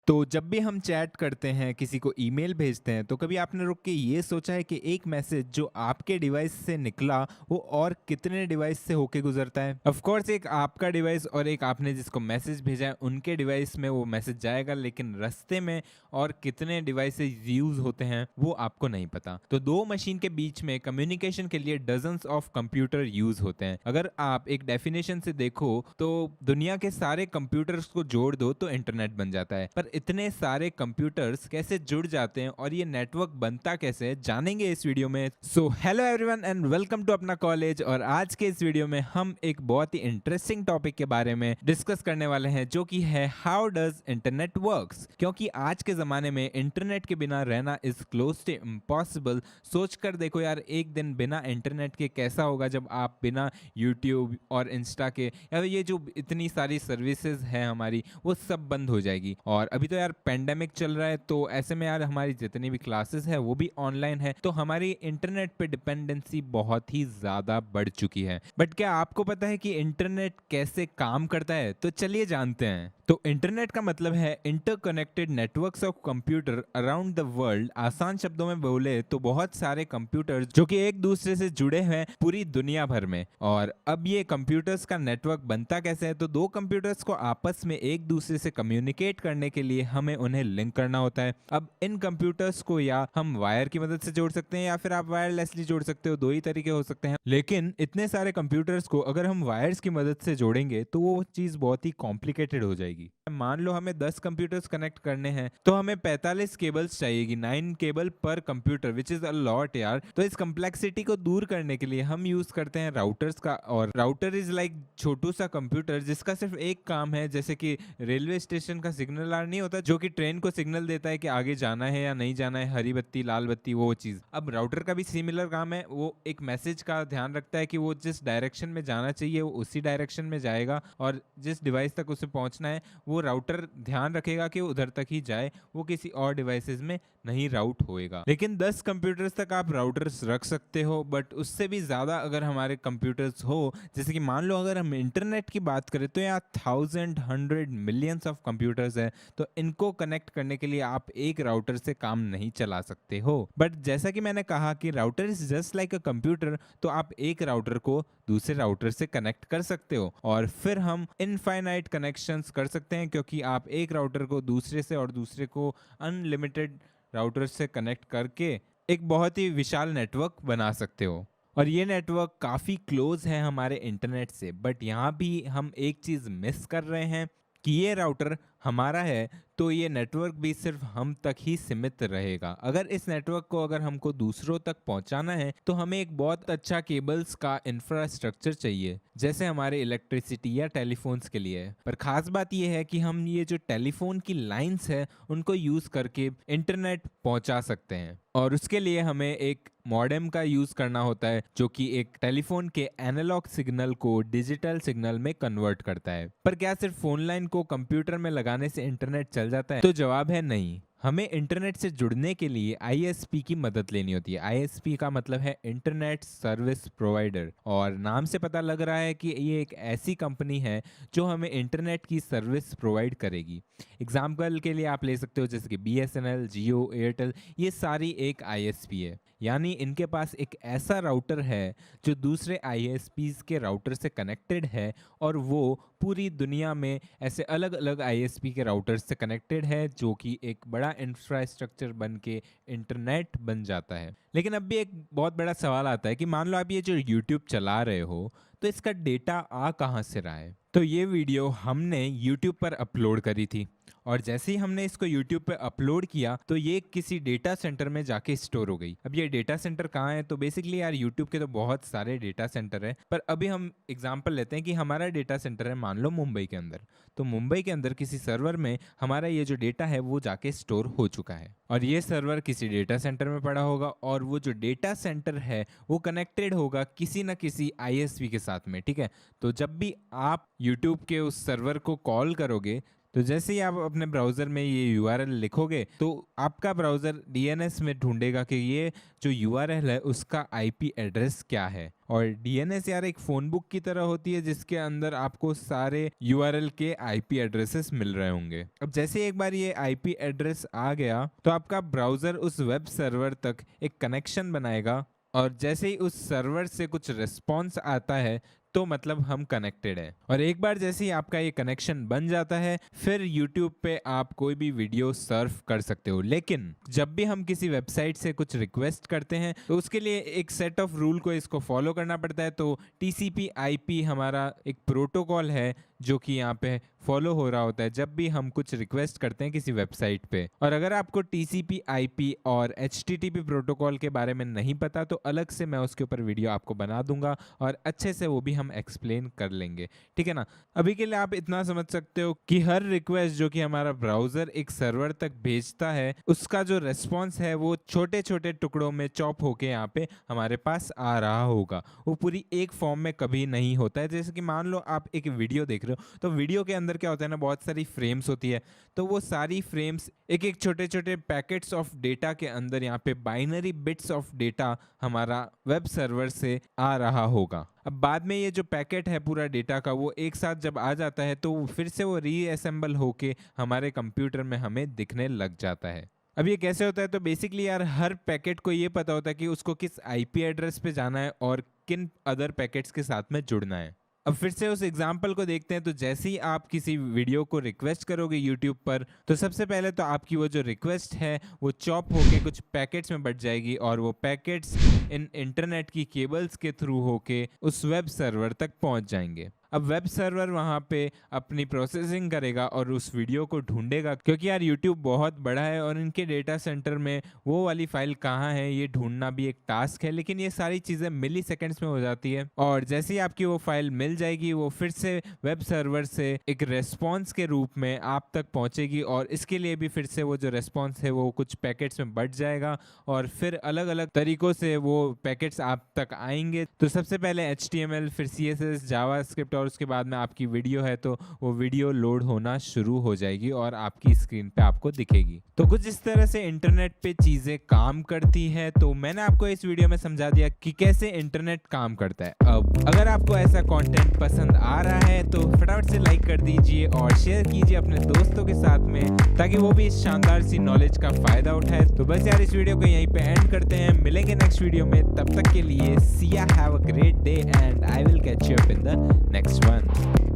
तो जब भी हम चैट करते हैं, किसी को ईमेल भेजते हैं, तो कभी आपने रुक के ये सोचा है कि एक मैसेज जो आपके डिवाइस से निकला, वो और कितने डिवाइस से होके गुजरता है? ऑफ कोर्स एक आपका डिवाइस और एक आपने जिसको मैसेज भेजा है, उनके डिवाइस में वो मैसेज जाएगा, लेकिन रास्ते में और कितने डिवाइसेज यूज होते हैं, वो आपको नहीं पता। तो दो मशीन के बीच में कम्युनिकेशन के लिए डजन्स ऑफ कंप्यूटर यूज होते हैं। अगर आप एक डेफिनेशन से देखो, तो दुनिया के सारे कंप्यूटर्स को जोड़ दो तो इंटरनेट बन जाता है। पर इतने सारे कंप्यूटर्स कैसे जुड़ जाते हैं और ये नेटवर्क बनता कैसे है, जानेंगे इस वीडियो में। So hello everyone and welcome to अपना कॉलेज। और आज के इस वीडियो में हम एक बहुत ही इंटरेस्टिंग टॉपिक के बारे में डिस्कस करने वाले हैं, जो कि है हाउ डज इंटरनेट वर्क्स। क्योंकि आज के जमाने में इंटरनेट के बिना रहना इज क्लोज टू इम्पॉसिबल। सोच कर देखो यार, एक दिन बिना इंटरनेट के कैसा होगा, जब आप बिना यूट्यूब और इंस्टा के या ये जो इतनी सारी सर्विसेज है हमारी, वो सब बंद हो जाएगी। और अभी तो यार पेंडेमिक चल रहा है, तो ऐसे में यार हमारी जितनी भी क्लासेस है वो भी ऑनलाइन है, तो हमारी इंटरनेट पे डिपेंडेंसी बहुत ही ज्यादा बढ़ चुकी है। बट क्या आपको पता है कि इंटरनेट कैसे काम करता है? तो चलिए जानते हैं। तो इंटरनेट का मतलब है interconnected networks of computer around the world. आसान शब्दों में बोले तो बहुत सारे कंप्यूटर जो कि एक दूसरे से जुड़े हैं पूरी दुनिया भर में। और अब ये कंप्यूटर्स का नेटवर्क बनता कैसे है? तो दो कंप्यूटर्स को आपस में एक दूसरे से कम्युनिकेट करने के लिए हमें उन्हें लिंक करना होता है। अब इन कंप्यूटर्स को या हम वायर की मदद से जोड़ सकते हैं या फिर आप वायरलेसली जोड़ सकते हो, दो ही तरीके हो सकते हैं। लेकिन इतने सारे कंप्यूटर्स को अगर हम वायर्स की मदद से जोड़ेंगे तो वो चीज बहुत ही कॉम्प्लिकेटेड हो जाएगी। मान लो हमें 10 कंप्यूटर्स कनेक्ट करने हैं, तो हमें 45 केबल्स चाहिएगी, 9 केबल पर computer, which is a lot यार। तो इस कम्प्लेक्सिटी को दूर करने के लिए हम यूज करते हैं राउटर्स का। और राउटर इज लाइक छोटू सा कंप्यूटर जिसका सिर्फ एक काम है, जैसे कि रेलवे स्टेशन का सिग्नल आर नहीं होता जो कि ट्रेन को सिग्नल देता है कि आगे जाना है या नहीं जाना है, हरी बत्ती लाल बत्ती, वो चीज। अब राउटर का भी सिमिलर काम है, वो एक मैसेज का ध्यान रखता है कि वो जिस डायरेक्शन में जाना चाहिए वो उसी डायरेक्शन में जाएगा, और जिस डिवाइस तक उसे पहुंचना है वो राउटर ध्यान रखेगा कि वो उधर तक ही जाए, वो किसी और डिवाइसेस में नहीं राउट होएगा। लेकिन 10 कंप्यूटर्स तक आप राउटर्स रख सकते हो, बट उससे भी ज्यादा अगर हमारे कंप्यूटर्स हो, जैसे कि मान लो अगर हम इंटरनेट की बात करें, तो यहाँ 1000 100 मिलियंस ऑफ कंप्यूटर्स है। तो इनको कनेक्ट करने के लिए आप एक राउटर से काम नहीं चला सकते हो। बट जैसा कि मैंने कहा कि router is just like a computer, तो आप एक राउटर को दूसरे राउटर से कनेक्ट कर सकते हो और फिर हम इनफाइनाइट कनेक्शंस कर सकते हैं, क्योंकि आप एक राउटर को दूसरे से और दूसरे को अनलिमिटेड राउटर से कनेक्ट करके एक बहुत ही विशाल नेटवर्क बना सकते हो। और ये नेटवर्क काफ़ी क्लोज है हमारे इंटरनेट से। बट यहाँ भी हम एक चीज़ मिस कर रहे हैं कि ये राउटर हमारा है, तो ये नेटवर्क भी सिर्फ हम तक ही सीमित रहेगा। अगर इस नेटवर्क को अगर हमको दूसरों तक पहुंचाना है, तो हमें एक बहुत अच्छा केबल्स का इंफ्रास्ट्रक्चर चाहिए, जैसे हमारे इलेक्ट्रिसिटी या टेलीफोन्स के लिए है। पर खास बात यह है कि हम ये जो टेलीफोन की लाइंस है उनको यूज करके इंटरनेट पहुंचा सकते हैं, और उसके लिए हमें एक मॉडेम का यूज करना होता है, जो कि एक टेलीफोन के एनालॉग सिग्नल को डिजिटल सिग्नल में कन्वर्ट करता है। पर क्या सिर्फ फोन लाइन को कंप्यूटर में लगाने से इंटरनेट चल जाता है? तो जवाब है नहीं। हमें इंटरनेट से जुड़ने के लिए आईएसपी की मदद लेनी होती है। आईएसपी का मतलब है इंटरनेट सर्विस प्रोवाइडर, और नाम से पता लग रहा है कि ये एक ऐसी कंपनी है जो हमें इंटरनेट की सर्विस प्रोवाइड करेगी। एग्जाम्पल के लिए आप ले सकते हो जैसे कि बीएसएनएल, जियो, एयरटेल, ये सारी एक आईएसपी है। यानी इनके पास एक ऐसा राउटर है जो दूसरे आईएसपीज के राउटर से कनेक्टेड है, और वो पूरी दुनिया में ऐसे अलग अलग आईएसपी के राउटर से कनेक्टेड है, जो कि एक बड़ा इंफ्रास्ट्रक्चर बन के इंटरनेट बन जाता है। लेकिन अब भी एक बहुत बड़ा सवाल आता है कि मान लो आप ये जो यूट्यूब चला रहे हो, तो इसका डेटा आ कहाँ से रहा है? तो ये वीडियो हमने यूट्यूब पर अपलोड करी थी, और जैसे ही हमने इसको YouTube पे अपलोड किया, तो ये किसी डेटा सेंटर में जाके स्टोर हो गई। अब ये डेटा सेंटर कहाँ है? तो बेसिकली यार YouTube के तो बहुत सारे डेटा सेंटर है, पर अभी हम एग्जांपल लेते हैं कि हमारा डेटा सेंटर है मान लो मुंबई के अंदर। तो मुंबई के अंदर किसी सर्वर में हमारा ये जो डेटा है वो जाके स्टोर हो चुका है, और ये सर्वर किसी डेटा सेंटर में पड़ा होगा, और वो जो डेटा सेंटर है वो कनेक्टेड होगा किसी न किसी आईएसपी के साथ में, ठीक है। तो जब भी आप YouTube के उस सर्वर को कॉल करोगे, तो जैसे ही आप अपने ब्राउज़र में ये यूआरएल लिखोगे तो आपका ब्राउज़र डीएनएस में ढूंढेगा कि ये जो यूआरएल है उसका आईपी एड्रेस क्या है। और डीएनएस यार एक फ़ोन बुक की तरह होती है जिसके अंदर आपको सारे यूआरएल के आईपी एड्रेसेस मिल रहे होंगे। अब जैसे एक बार ये आईपी एड्रेस आ गया तो आपका ब्राउज़र उस वेब सर्वर तक एक कनेक्शन बनाएगा और जैसे ही उस सर्वर से कुछ रिस्पॉन्स आता है तो मतलब हम कनेक्टेड हैं। और एक बार जैसे ही आपका ये कनेक्शन बन जाता है फिर YouTube पे आप कोई भी वीडियो सर्फ कर सकते हो। लेकिन जब भी हम किसी वेबसाइट से कुछ रिक्वेस्ट करते हैं तो उसके लिए एक सेट ऑफ रूल को इसको फॉलो करना पड़ता है। तो TCP/IP हमारा एक प्रोटोकॉल है जो कि यहाँ पे फॉलो हो रहा होता है जब भी हम कुछ रिक्वेस्ट करते हैं किसी वेबसाइट पे। और अगर आपको TCP/IP और HTTP प्रोटोकॉल के बारे में नहीं पता तो अलग से मैं उसके ऊपर वीडियो आपको बना दूंगा और अच्छे से वो भी हम एक्सप्लेन कर लेंगे, ठीक है ना। अभी के लिए आप इतना समझ सकते हो कि हर रिक्वेस्ट जो कि हमारा ब्राउजर एक सर्वर तक भेजता है उसका जो रेस्पॉन्स है वो छोटे छोटे टुकड़ों में चॉप होके यहाँ पे हमारे पास आ रहा होगा। वो पूरी एक फॉर्म में कभी नहीं होता है। जैसे कि मान लो आप एक वीडियो देख रहे हो तो वीडियो के अंदर क्या होता है ना, बहुत सारी फ्रेम्स होती है। तो वो सारी फ्रेम्स एक एक छोटे छोटे पैकेट्स ऑफ डेटा के अंदर यहाँ पे बाइनरी बिट्स ऑफ डेटा हमारा वेब सर्वर से आ रहा होगा। अब बाद में ये जो पैकेट है पूरा डेटा का वो एक साथ जब आ जाता है तो फिर से वो रीअसेंबल होके हमारे कंप्यूटर में हमें दिखने लग जाता है। अब ये कैसे होता है, तो बेसिकली यार हर पैकेट को ये पता होता है कि उसको किस आईपी एड्रेस पे जाना है और किन अदर पैकेट्स के साथ में जुड़ना है। अब फिर से उस एग्जाम्पल को देखते हैं। तो जैसे ही आप किसी वीडियो को रिक्वेस्ट करोगे यूट्यूब पर तो सबसे पहले तो आपकी वो जो रिक्वेस्ट है वो चॉप होके कुछ पैकेट्स में बट जाएगी और वो पैकेट्स इन इंटरनेट की केबल्स के थ्रू होके उस वेब सर्वर तक पहुंच जाएंगे। अब वेब सर्वर वहाँ पे अपनी प्रोसेसिंग करेगा और उस वीडियो को ढूंढेगा, क्योंकि यार यूट्यूब बहुत बड़ा है और इनके डेटा सेंटर में वो वाली फाइल कहाँ है ये ढूंढना भी एक टास्क है। लेकिन ये सारी चीज़ें मिली सेकेंड्स में हो जाती है और जैसे ही आपकी वो फाइल मिल जाएगी वो फिर से वेब सर्वर से एक रेस्पॉन्स के रूप में आप तक पहुँचेगी और इसके लिए भी फिर से वो जो रेस्पॉन्स है वो कुछ पैकेट्स में बट जाएगा और फिर अलग अलग तरीकों से वो पैकेट्स आप तक आएंगे। तो सबसे पहले HTML, फिर CSS, जावास्क्रिप्ट और उसके बाद में आपकी वीडियो है तो वो वीडियो लोड होना शुरू हो जाएगी और आपकी स्क्रीन पे आपको दिखेगी। तो कुछ इस तरह से इंटरनेट पे चीजें काम करती है। तो मैंने आपको इस वीडियो में समझा दिया कि कैसे इंटरनेट काम करता है। अब अगर आपको ऐसा कंटेंट पसंद आ रहा है तो फटाफट से लाइक कर दीजिए और शेयर कीजिए अपने दोस्तों के साथ में ताकि वो भी इस शानदार सी नॉलेज का फायदा उठाए। तो बस यार इस वीडियो को यहीं पे एंड करते हैं, मिलेंगे नेक्स्ट वीडियो में। तब तक के लिए see ya, have a great day and I will catch you up in the next one.